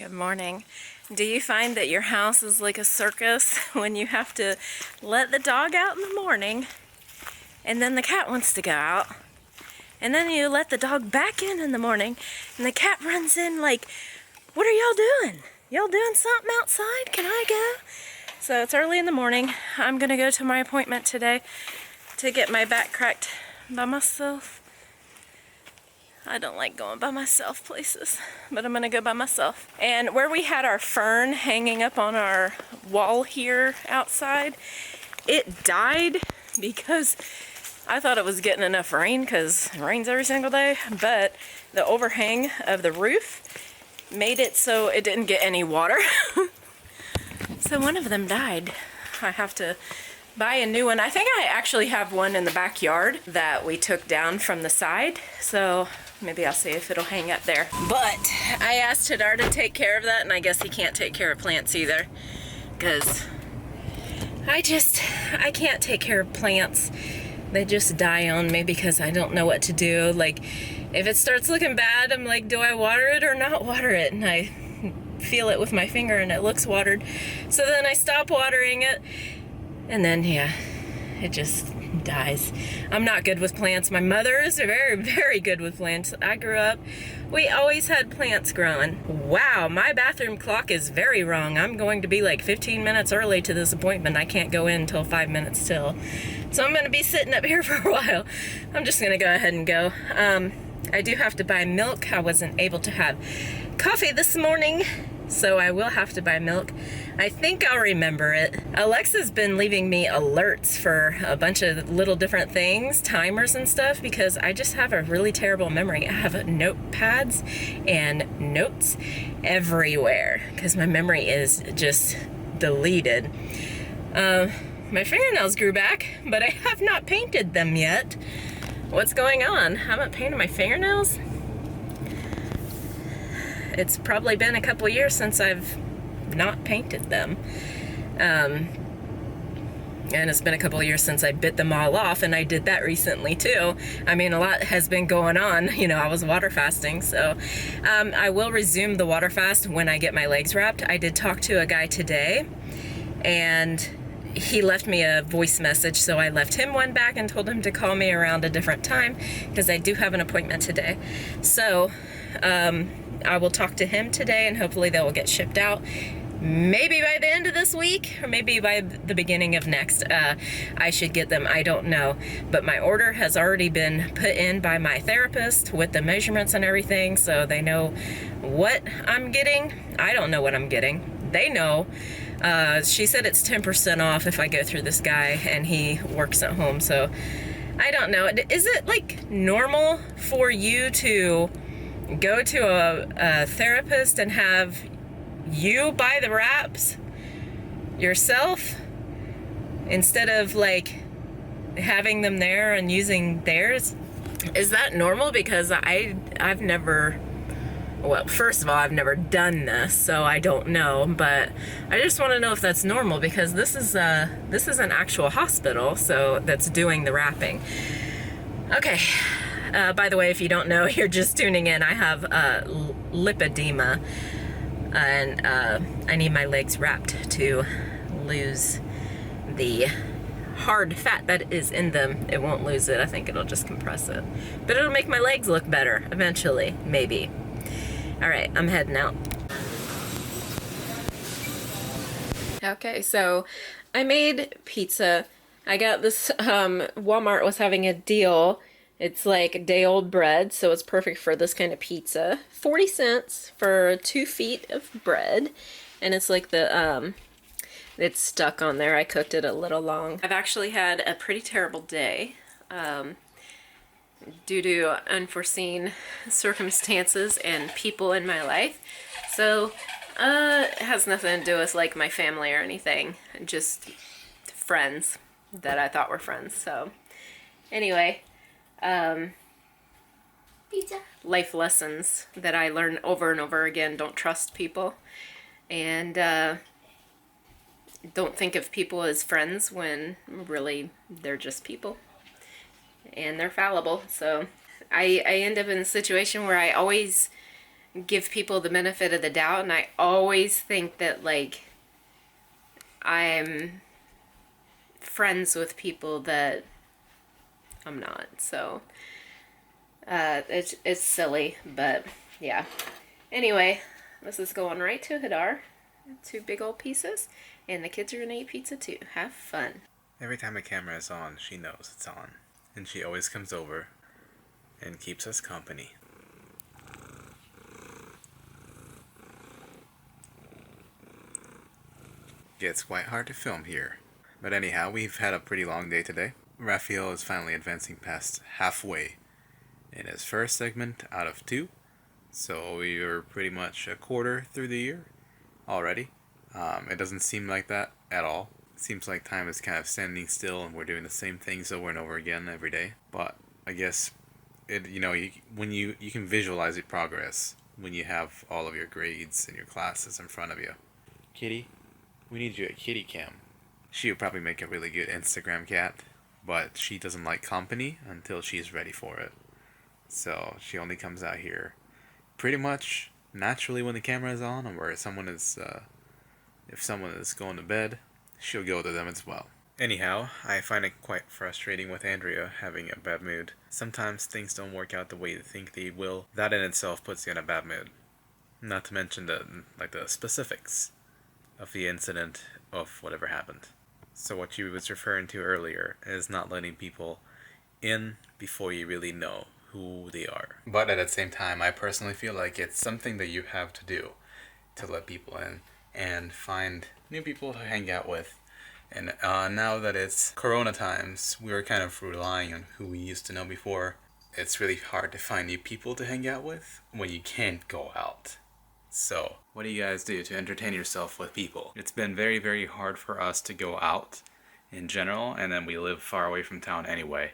Good morning. Do you find that your house is like a circus when you have to let the dog out in the morning and then the cat wants to go out and then you let the dog back in the morning and the cat runs in like, what are y'all doing? Y'all doing something outside? Can I go? So it's early in the morning. I'm gonna go to my appointment today to get my back cracked by myself. I don't like going by myself places, but I'm gonna go by myself. And where we had our fern hanging up on our wall here outside, it died because I thought it was getting enough rain because it rains every single day, but the overhang of the roof made it so it didn't get any water. So one of them died. I have to buy a new one. I think I actually have one in the backyard that we took down from the side, so maybe I'll see if it'll hang up there. But I asked Hadar to take care of that, and I guess he can't take care of plants either, because I can't take care of plants. They just die on me because I don't know what to do. Like, if it starts looking bad, I'm like, do I water it or not water it? And I feel it with my finger and it looks watered. So then I stop watering it, and then, yeah, it just dies. I'm not good with plants. My mother is very, very good with plants. I grew up, we always had plants growing. Wow, my bathroom clock is very wrong. I'm going to be like 15 minutes early to this appointment. I can't go in until 5 minutes till. So I'm gonna be sitting up here for a while. I'm just gonna go ahead and go. I do have to buy milk. I wasn't able to have coffee this morning, so I will have to buy milk. I think I'll remember it. Alexa's been leaving me alerts for a bunch of little different things, timers and stuff, because I just have a really terrible memory. I have notepads and notes everywhere because my memory is just deleted. My fingernails grew back, but I have not painted them yet. What's going on? I haven't painted my fingernails? It's probably been a couple years since I've not painted them. And it's been a couple years since I bit them all off, and I did that recently too. I mean, a lot has been going on. You know, I was water fasting, so I will resume the water fast when I get my legs wrapped. I did talk to a guy today, and he left me a voice message, so I left him one back and told him to call me around a different time because I do have an appointment today. So I will talk to him today, and hopefully they will get shipped out. Maybe by the end of this week, or maybe by the beginning of next. I should get them, I don't know. But my order has already been put in by my therapist with the measurements and everything, so they know what I'm getting. I don't know what I'm getting. They know. She said it's 10% off if I go through this guy, and he works at home, so I don't know. Is it like normal for you to go to a therapist and have you buy the wraps yourself instead of like having them there and using theirs? Is that normal? Because I've never, well, first of all, I've never done this, so I don't know, but I just want to know if that's normal, because this is an actual hospital, so that's doing the wrapping. Okay. By the way, if you don't know, you're just tuning in, I have lipedema, and I need my legs wrapped to lose the hard fat that is in them. It won't lose it. I think it'll just compress it. But it'll make my legs look better eventually, maybe. All right, I'm heading out. Okay, so I made pizza. I got this, Walmart was having a deal. It's like day-old bread, so it's perfect for this kind of pizza. 40 cents for 2 feet of bread, and it's like the, it's stuck on there. I cooked it a little long. I've actually had a pretty terrible day due to unforeseen circumstances and people in my life. So, it has nothing to do with like my family or anything, just friends that I thought were friends. So, anyway. Pizza. Life lessons that I learn over and over again. Don't trust people, and don't think of people as friends when really they're just people and they're fallible. So I end up in a situation where I always give people the benefit of the doubt, and I always think that, like, I'm friends with people that I'm not. So it's silly, but yeah. Anyway, this is going right to Hadar. 2 big old pieces, and the kids are gonna eat pizza too. Have fun. Every time a camera is on, she knows it's on, and she always comes over and keeps us company. It's quite hard to film here. But anyhow, we've had a pretty long day today. Rafael is finally advancing past halfway in his first segment out of 2. So we are pretty much a quarter through the year already. It doesn't seem like that at all. It seems like time is kind of standing still and we're doing the same things over and over again every day. But I guess when you can visualize your progress when you have all of your grades and your classes in front of you. Kitty, we need you at kitty cam. She would probably make a really good Instagram cat, but she doesn't like company until she's ready for it. So she only comes out here pretty much naturally when the camera is on, or where someone is, if someone is going to bed, she'll go to them as well. Anyhow, I find it quite frustrating with Andrea having a bad mood. Sometimes things don't work out the way you think they will. That in itself puts you in a bad mood. Not to mention the specifics of the incident of whatever happened. So what you was referring to earlier is not letting people in before you really know who they are. But at the same time, I personally feel like it's something that you have to do to let people in and find new people to hang out with. And now that it's Corona times, we were kind of relying on who we used to know before. It's really hard to find new people to hang out with when you can't go out. So, what do you guys do to entertain yourself with people? It's been very, very hard for us to go out in general, and then we live far away from town anyway.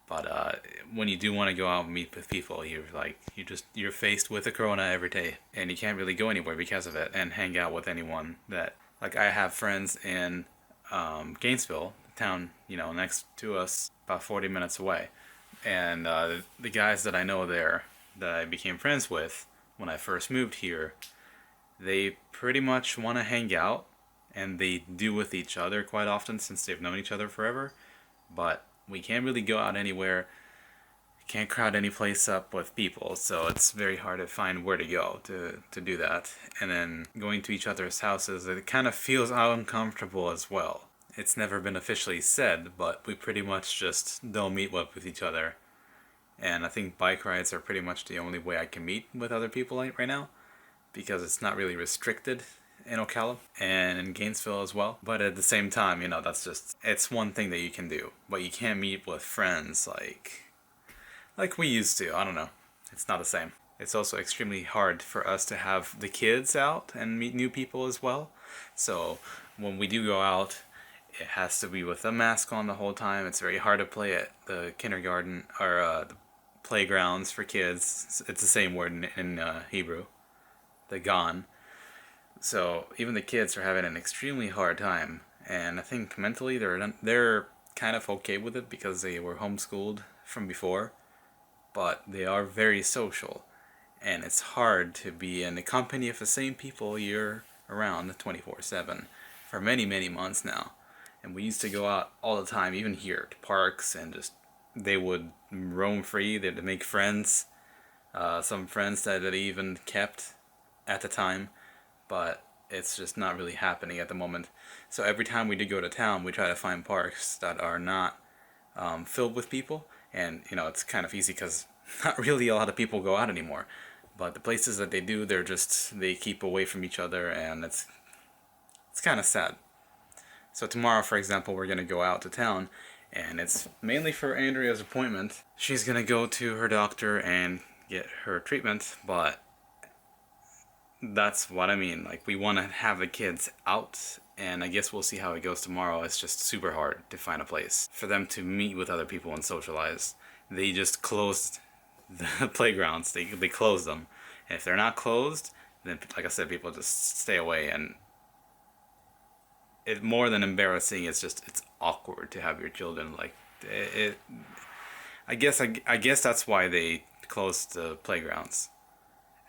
But when you do want to go out and meet with people, you're faced with the corona every day, and you can't really go anywhere because of it and hang out with anyone that, like, I have friends in Gainesville, the town, next to us, about 40 minutes away. And the guys that I know there that I became friends with when I first moved here, they pretty much want to hang out, and they do with each other quite often since they've known each other forever. But we can't really go out anywhere. We can't crowd any place up with people, so it's very hard to find where to go to do that. And then going to each other's houses, it kind of feels uncomfortable as well. It's never been officially said, but we pretty much just don't meet up with each other. And I think bike rides are pretty much the only way I can meet with other people right now, because it's not really restricted in Ocala and in Gainesville as well. But at the same time, it's one thing that you can do, but you can't meet with friends like we used to. I don't know. It's not the same. It's also extremely hard for us to have the kids out and meet new people as well. So when we do go out, it has to be with a mask on the whole time. It's very hard to play at the kindergarten or the playgrounds for kids. It's the same word in Hebrew, the gan. So even the kids are having an extremely hard time, and I think mentally they're kind of okay with it because they were homeschooled from before, but they are very social, and it's hard to be in the company of the same people year around 24/7 for many, many months now. And we used to go out all the time, even here, to parks, and they would roam free. They'd make friends, some friends that they even kept at the time, but it's just not really happening at the moment. So every time we do go to town, we try to find parks that are not filled with people, and it's kind of easy because not really a lot of people go out anymore. But the places that they do, they keep away from each other, and it's kind of sad. So tomorrow, for example, we're going to go out to town, and it's mainly for Andrea's appointment. She's going to go to her doctor and get her treatment, but that's what I mean. Like, we want to have the kids out, and I guess we'll see how it goes tomorrow. It's just super hard to find a place for them to meet with other people and socialize. They just closed the playgrounds. They closed them. And if they're not closed, then, like I said, people just stay away, and it's more than embarrassing. It's awkward to have your children I guess that's why they closed the playgrounds.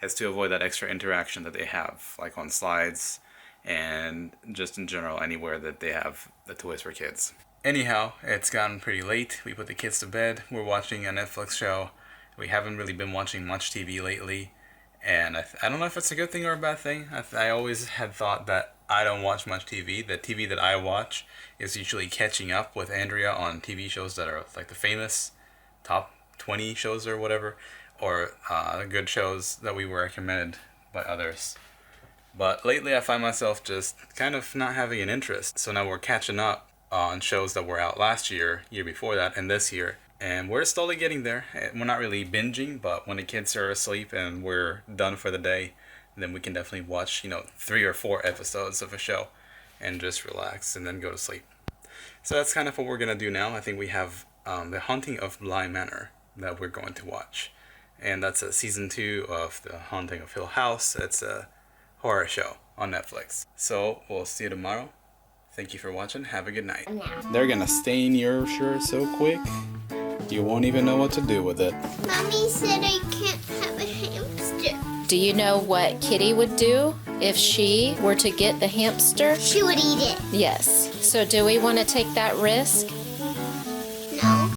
It's to avoid that extra interaction that they have, like on slides and just in general anywhere that they have the toys for kids. Anyhow, it's gotten pretty late. We put the kids to bed. We're watching a Netflix show. We haven't really been watching much TV lately. And I don't know if it's a good thing or a bad thing. I always had thought that I don't watch much TV. The TV that I watch is usually catching up with Andrea on TV shows that are like the famous top 20 shows or whatever, or good shows that we were recommended by others. But lately I find myself just kind of not having an interest. So now we're catching up on shows that were out last year, year before that, and this year. And we're slowly getting there. We're not really binging, but when the kids are asleep and we're done for the day, then we can definitely watch, 3 or 4 episodes of a show and just relax and then go to sleep. So that's kind of what we're going to do now. I think we have The Haunting of Bly Manor that we're going to watch. And that's season 2 of The Haunting of Hill House. It's a horror show on Netflix. So we'll see you tomorrow. Thank you for watching. Have a good night. They're going to stain your shirt so quick, you won't even know what to do with it. Mommy said I can't have a hamster. Do you know what Kitty would do if she were to get the hamster? She would eat it. Yes. So do we want to take that risk?